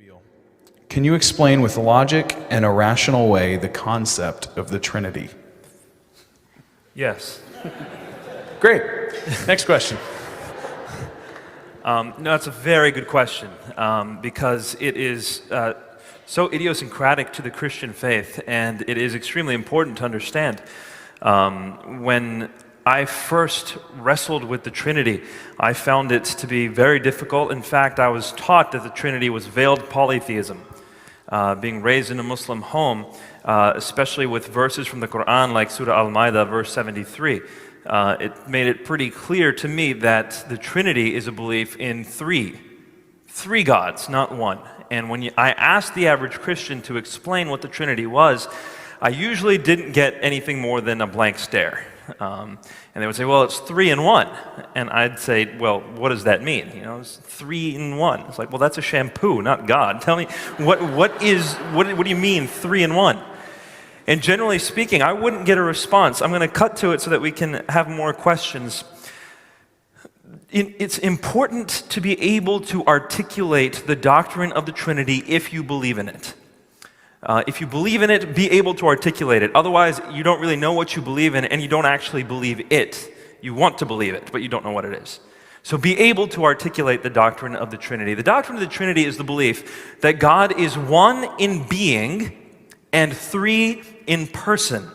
Nabeel, can you explain with logic and a rational way the concept of the Trinity? Yes. Great. Next question. No, that's a very good question because it is so idiosyncratic to the Christian faith, and it is extremely important to understand. When I first wrestled with the Trinity, I found it to be very difficult. In fact, I was taught that the Trinity was veiled polytheism. Being raised in a Muslim home, especially with verses from the Quran like Surah Al-Ma'idah, verse 73, it made it pretty clear to me that the Trinity is a belief in three gods, not one. And when I asked the average Christian to explain what the Trinity was, I usually didn't get anything more than a blank stare. And they would say, well, it's 3 in 1. And I'd say, well, what does that mean? You know, it's 3 in 1. It's like, well, that's a shampoo, not God. Tell me, what do you mean 3 in 1? And generally speaking, I wouldn't get a response. I'm going to cut to it so that we can have more questions. It's important to be able to articulate the doctrine of the Trinity if you believe in it. If you believe in it, be able to articulate it. Otherwise, you don't really know what you believe in, and you don't actually believe it. You want to believe it, but you don't know what it is. So be able to articulate the doctrine of the Trinity. The doctrine of the Trinity is the belief that God is one in being and 3 in person.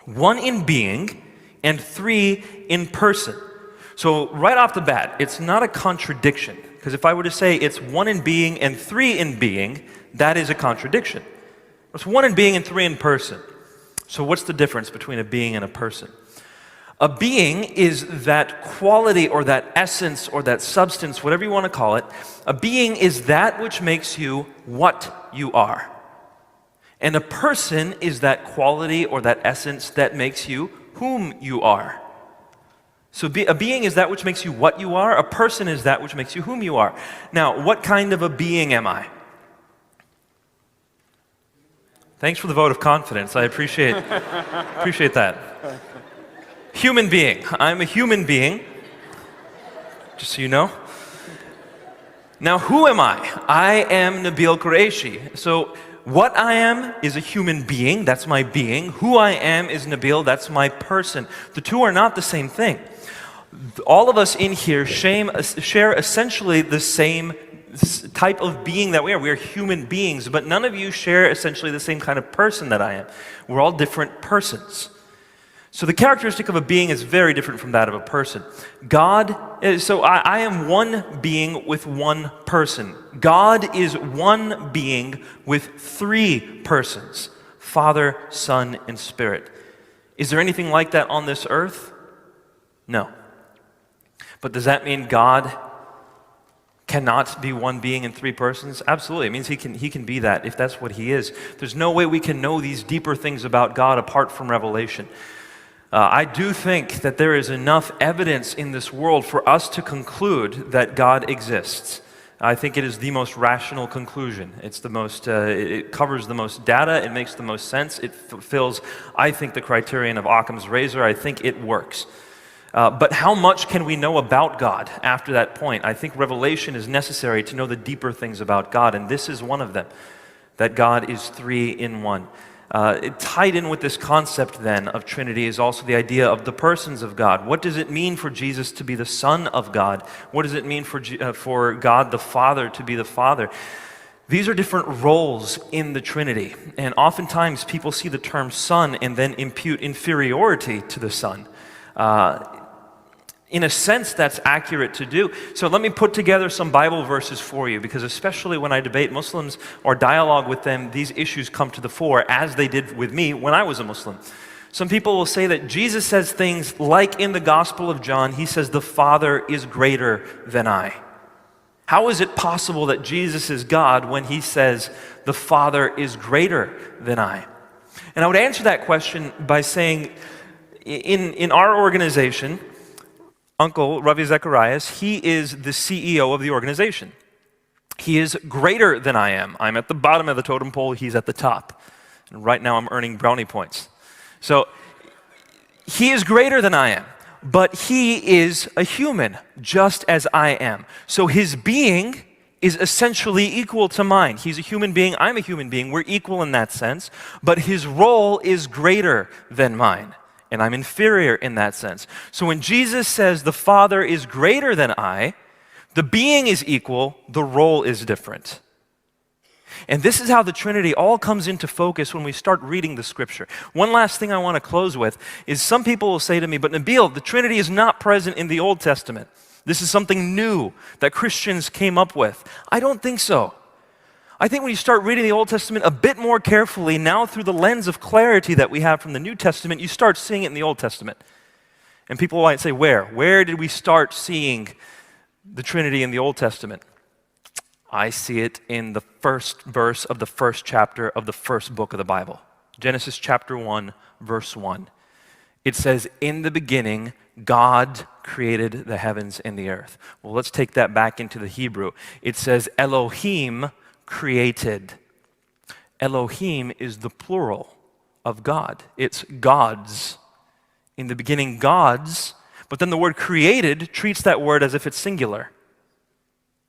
1 in being and 3 in person. So right off the bat, it's not a contradiction. Because if I were to say it's 1 in being and 3 in being, that is a contradiction. It's 1 in being and 3 in person. So what's the difference between a being and a person? A being is that quality or that essence or that substance, whatever you want to call it. A being is that which makes you what you are. And a person is that quality or that essence that makes you whom you are. So a being is that which makes you what you are. A person is that which makes you whom you are. Now, what kind of a being am I? Thanks for the vote of confidence. I appreciate that. Human being. I'm a human being, just so you know. Now, who am I? I am Nabeel Qureshi. So what I am is a human being. That's my being. Who I am is Nabeel. That's my person. The two are not the same thing. All of us in here share essentially the same type of being that we are. We are human beings, but none of you share essentially the same kind of person that I am. We're all different persons. So the characteristic of a being is very different from that of a person. I am one being with one person. God is one being with 3 persons, Father, Son, and Spirit. Is there anything like that on this earth? No. But does that mean God cannot be one being in 3 persons? Absolutely. It means he can be that if that's what he is. There's no way we can know these deeper things about God apart from revelation. I do think that there is enough evidence in this world for us to conclude that God exists. I think it is the most rational conclusion. It's the most, it covers the most data, it makes the most sense, it fulfills, I think, the criterion of Occam's razor. I think it works. But how much can we know about God after that point? I think revelation is necessary to know the deeper things about God, and this is one of them, that God is 3 in 1. Tied in with this concept then of Trinity is also the idea of the persons of God. What does it mean for Jesus to be the Son of God? What does it mean for God the Father to be the Father? These are different roles in the Trinity, and oftentimes people see the term Son and then impute inferiority to the Son. In a sense, that's accurate to do. So let me put together some Bible verses for you, because especially when I debate Muslims or dialogue with them, these issues come to the fore, as they did with me when I was a Muslim. Some people will say that Jesus says things like in the Gospel of John, he says, the Father is greater than I. How is it possible that Jesus is God when he says, the Father is greater than I? And I would answer that question by saying, in our organization, Uncle Ravi Zacharias, he is the CEO of the organization. He is greater than I am. I'm at the bottom of the totem pole, he's at the top. And right now I'm earning brownie points. So he is greater than I am, but he is a human, just as I am. So his being is essentially equal to mine. He's a human being, I'm a human being, we're equal in that sense, but his role is greater than mine, and I'm inferior in that sense. So when Jesus says the Father is greater than I, the being is equal, the role is different. And this is how the Trinity all comes into focus when we start reading the Scripture. One last thing I want to close with is some people will say to me, but Nabeel, the Trinity is not present in the Old Testament. This is something new that Christians came up with. I don't think so. I think when you start reading the Old Testament a bit more carefully, now through the lens of clarity that we have from the New Testament, you start seeing it in the Old Testament. And people might say, where? Where did we start seeing the Trinity in the Old Testament? I see it in the first verse of the first chapter of the first book of the Bible. Genesis chapter 1, verse 1. It says, in the beginning, God created the heavens and the earth. Well, let's take that back into the Hebrew. It says, Elohim created. Elohim is the plural of God. It's gods. In the beginning, gods. But then the word created treats that word as if it's singular.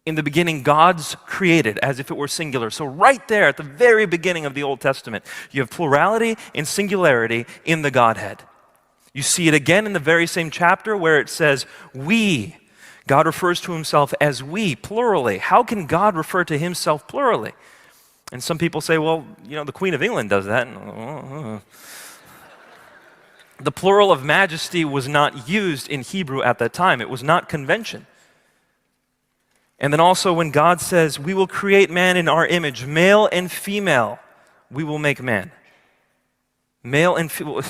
In the beginning, gods created, as if it were singular. So right there at the very beginning of the Old Testament, you have plurality and singularity in the Godhead. You see it again in the very same chapter where it says, we. God refers to himself as we, plurally. How can God refer to himself plurally? And some people say, well, the Queen of England does that. The plural of majesty was not used in Hebrew at that time. It was not convention. And then also when God says, we will create man in our image, male and female, we will make man. Male and female,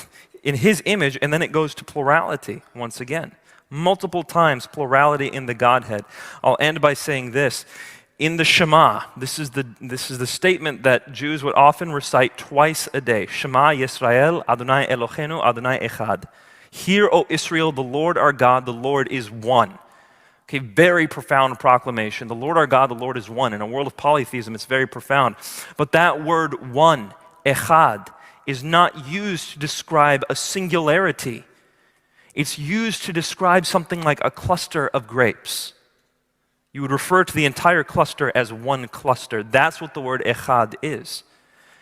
in his image, and then it goes to plurality once again. Multiple times plurality in the Godhead. I'll end by saying this. In the Shema, this is the statement that Jews would often recite twice a day. Shema Yisrael, Adonai Eloheinu, Adonai Echad. Hear, O Israel, the Lord our God, the Lord is one. Okay, very profound proclamation. The Lord our God, the Lord is one. In a world of polytheism, it's very profound. But that word one, echad, is not used to describe a singularity. It's used to describe something like a cluster of grapes. You would refer to the entire cluster as one cluster. That's what the word echad is.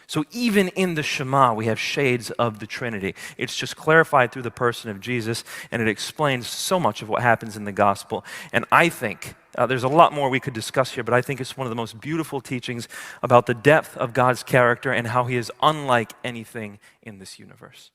So even in the Shema, we have shades of the Trinity. It's just clarified through the person of Jesus, and it explains so much of what happens in the gospel. And I think, there's a lot more we could discuss here, but I think it's one of the most beautiful teachings about the depth of God's character and how he is unlike anything in this universe.